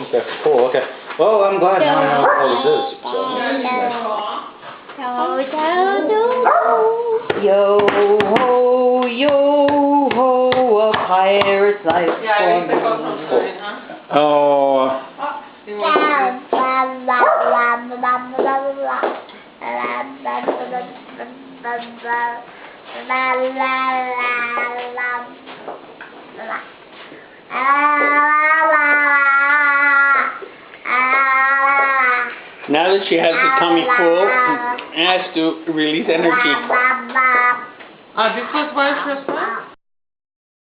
Okay, cool, okay. Well, I'm glad now I know what it is. So. Yo ho, a pirate's life for me. Oh. Now that she has the tummy full, it has to release energy. This was why